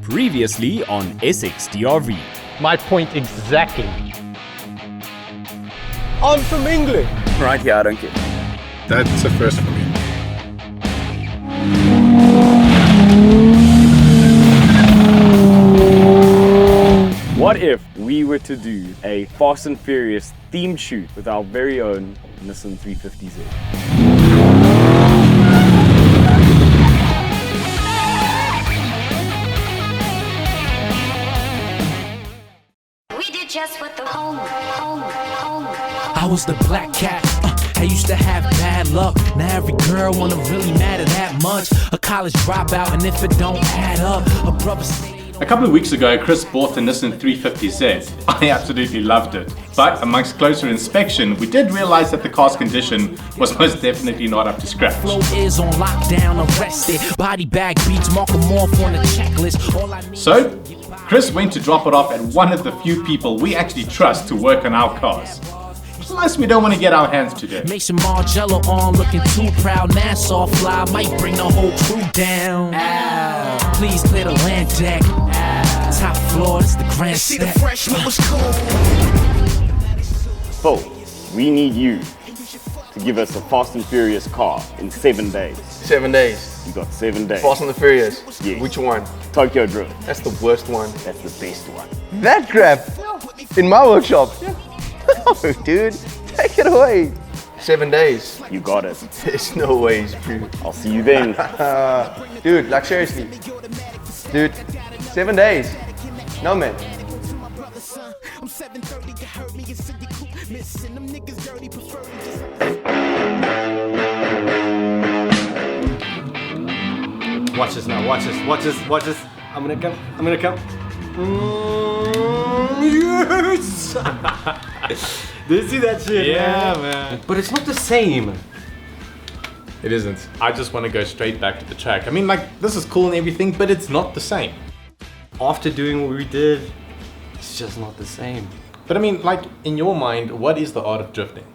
Previously on SXdrv. My point exactly. I'm from England. Right here, I don't care. That's a first for me. What if we were to do a Fast and Furious themed shoot with our very own Nissan 350Z? Just what the home. I was the black cat. I used to have bad luck. Now every girl wanna really matter that much. A college dropout, and if it don't add up, a brother stayed. A couple of weeks ago, Chris bought the Nissan 350Z. I absolutely loved it. But amongst closer inspection, we did realize that the car's condition was most definitely not up to scratch. Flow is on lockdown, arrested. Body bag beats, mark them off on the checklist. All I need So, Chris went to drop it off at one of the few people we actually trust to work on our cars. Plus, we don't want to get our hands too dirty. Mason Margello on, looking too proud. Nassau fly, might bring the whole crew down. Ow. Please clear the land deck. Ow. Top floor, it's the grand See step. the freshman was cool. Phil, we need you to give us a Fast and Furious car in 7 days. 7 days. You got 7 days. Fast and the Furious. Yes. Which one? Tokyo Drift. That's the worst one. That's the best one. That crap? In my workshop? Oh, dude, take it away. 7 days. You got it. There's no ways, dude. I'll see you then. Dude, like seriously. Dude, 7 days. No, man. Watch this now, watch this. I'm gonna come. Yes! Did you see that shit? Yeah, man. But it's not the same. It isn't. I just want to go straight back to the track. I mean, like, this is cool and everything, but it's not the same. After doing what we did, it's just not the same. But I mean, like, in your mind, what is the art of drifting?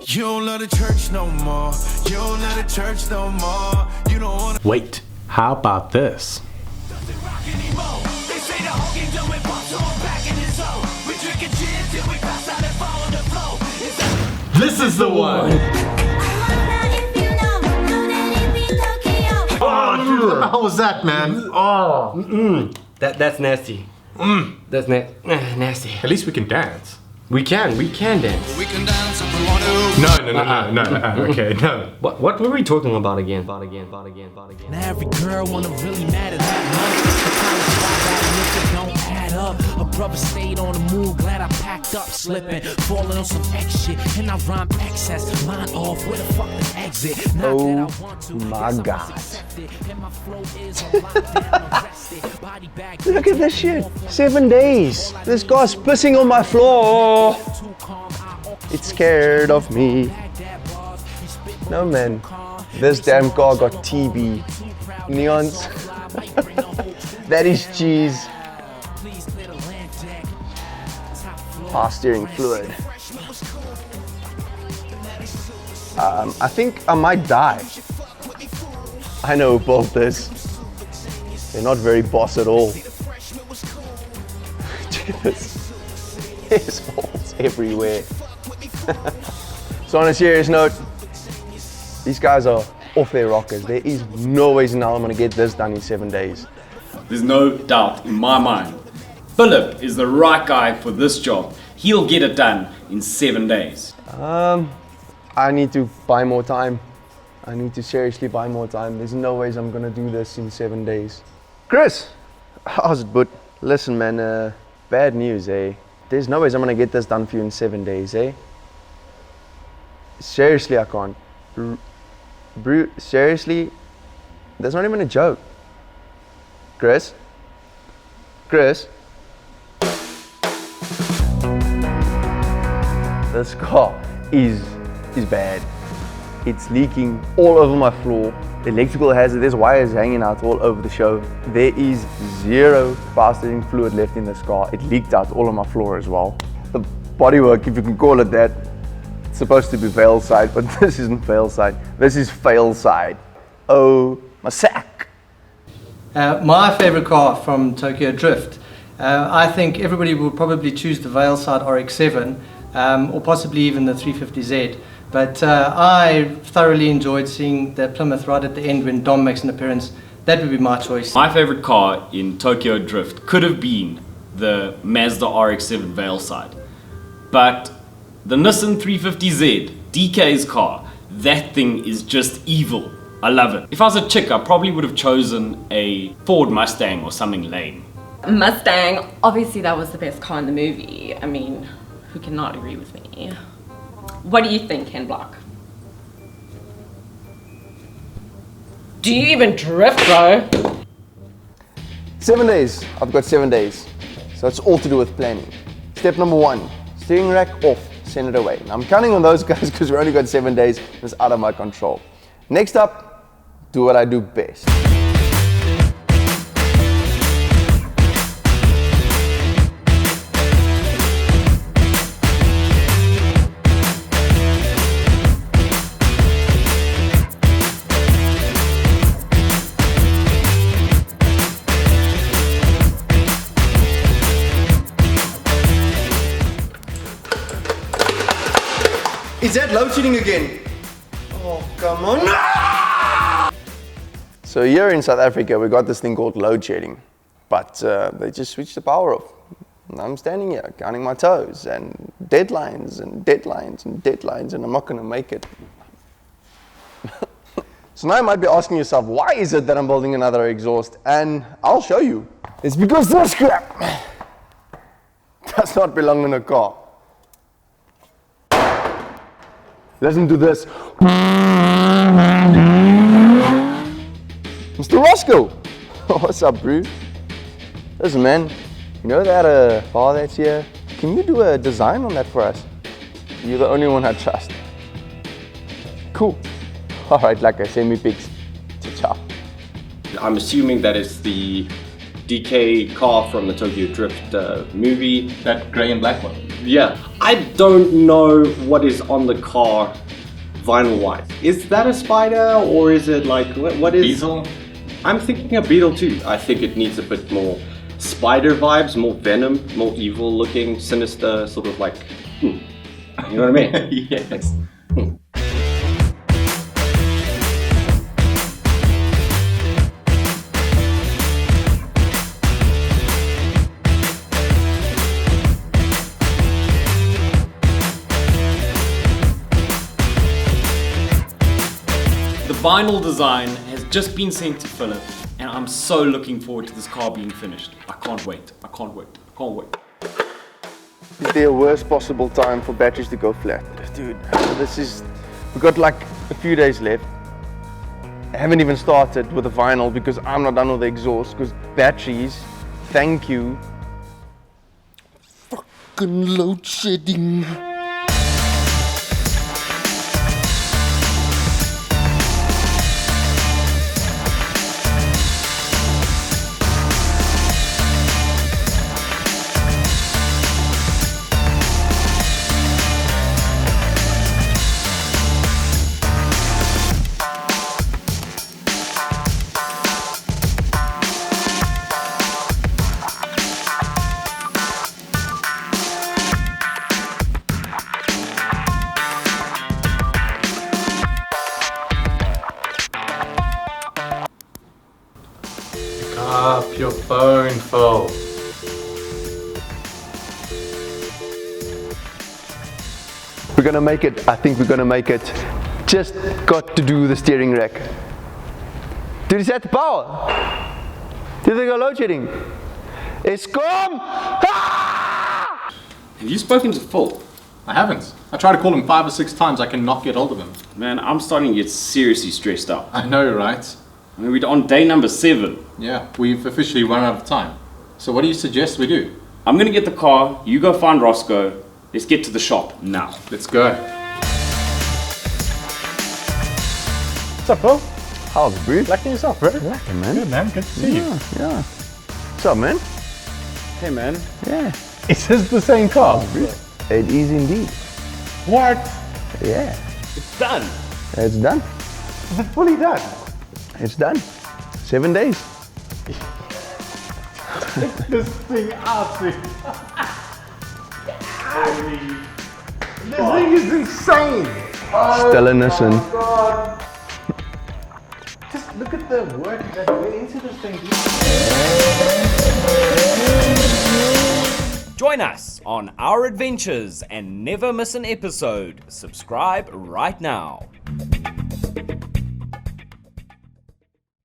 You don't love the church no more. You don't love the church no more. You don't want to. Wait, how about this? Doesn't rock anymore. They say the whole game done with pops on back in his zone. We drinking gin till we pass out and fall on the floor. This is the one! Oh, dude, how was that, man? Oh! That's nasty. That's nasty. At least we can dance. We can dance. We can dance if we want to. No, okay, no. What were we talking about again? Now every girl wanna really matter that much. A college dropout, and if it don't add up, a brother stayed on the move. Glad I packed up, slipping, falling on some X shit, and I rhyme excess. Line off, where the fuck the exit? Not that I want to, my God. and my flow is on lockdown, arrested. Body bag. Look at this shit. 7 days. This guy's pissing on my floor. It's scared of me. No, man. This damn car got TB. Neons. That is cheese. Power steering fluid. I think I might die. I know who built this. They're not very boss at all. There's holes everywhere. So on a serious note, these guys are off their rockers. There is no way in hell I'm gonna get this done in 7 days. There's no doubt in my mind. Philip is the right guy for this job. He'll get it done in 7 days. I need to buy more time. I need to seriously buy more time. There's no ways I'm gonna do this in 7 days. Chris, how's it, bud? Listen, man, bad news, eh? There's no ways I'm gonna get this done for you in 7 days, eh? Seriously, I can't. Seriously, that's not even a joke. Chris? This car is bad. It's leaking all over my floor. The electrical hazard, there's wires hanging out all over the show. There is zero power steering fluid left in this car. It leaked out all on my floor as well. The bodywork, if you can call it that, it's supposed to be Veilside, but this isn't Veilside. This is Failside. oh, my sack. My favorite car from Tokyo Drift. I think everybody will probably choose the Veilside RX-7 or possibly even the 350Z. But I thoroughly enjoyed seeing the Plymouth right at the end when Dom makes an appearance. That would be my choice. My favorite car in Tokyo Drift could have been the Mazda RX-7 Veilside. But the Nissan 350Z, DK's car, that thing is just evil. I love it. If I was a chick, I probably would have chosen a Ford Mustang or something lame. Mustang, obviously that was the best car in the movie. I mean, who cannot agree with me? What do you think, Ken Block? Do you even drift, bro? 7 days. I've got 7 days. So it's all to do with planning. Step number 1, steering rack off, send it away. Now, I'm counting on those guys because we only got 7 days. It's out of my control. Next up, do what I do best. Is that load shedding again? Oh, come on. No! So here in South Africa, we got this thing called load shedding, but they just switched the power off. And I'm standing here counting my toes and deadlines and deadlines and deadlines, and I'm not gonna make it. So now you might be asking yourself, why is it that I'm building another exhaust? And I'll show you. It's because this crap does not belong in a car. Listen to this. Mr. Roscoe! What's up, bro? Listen, man, you know that bar that's here? Can you do a design on that for us? You're the only one I trust. Cool. Alright, like I send me pics. Ciao. I'm assuming that is the DK car from the Tokyo Drift movie. That grey and black one. Yeah. I don't know what is on the car vinyl-wise. Is that a Spider or is it like, what is... Beetle? I'm thinking a Beetle too. I think it needs a bit more Spider vibes, more Venom, more evil looking, sinister, sort of like, you know what I mean? Yes. The vinyl design has just been sent to Philip, and I'm so looking forward to this car being finished. I can't wait. I can't wait. I can't wait. Is there a worst possible time for batteries to go flat? Dude, we've got like a few days left. I haven't even started with the vinyl because I'm not done with the exhaust, because batteries, thank you. Fucking load shedding. Up your phone, Phil. We're gonna make it. I think we're gonna make it. Just got to do the steering rack. Did you set the power? Did they go load shedding? Eskom! Ah! Have you spoken to Phil? I haven't. I tried to call him 5 or 6 times. I cannot get hold of him. Man, I'm starting to get seriously stressed out. I know, right? I mean, we're on day number 7. Yeah, we've officially run out of time. So what do you suggest we do? I'm gonna get the car, you go find Roscoe. Let's get to the shop now. Let's go. What's up, bro? How's it, bro? Liking yourself, bro? Lekker, man. Good, man. Good to see you. Yeah. What's up, man? Hey, man. Yeah. Is this the same car? It is indeed. What? Yeah. It's done. It's done. Is it fully done? it's done. 7 days. This thing out, dude. This thing is insane. Still a Nissan. God. Just look at the work that went into this thing. Join us on our adventures and never miss an episode. Subscribe right now.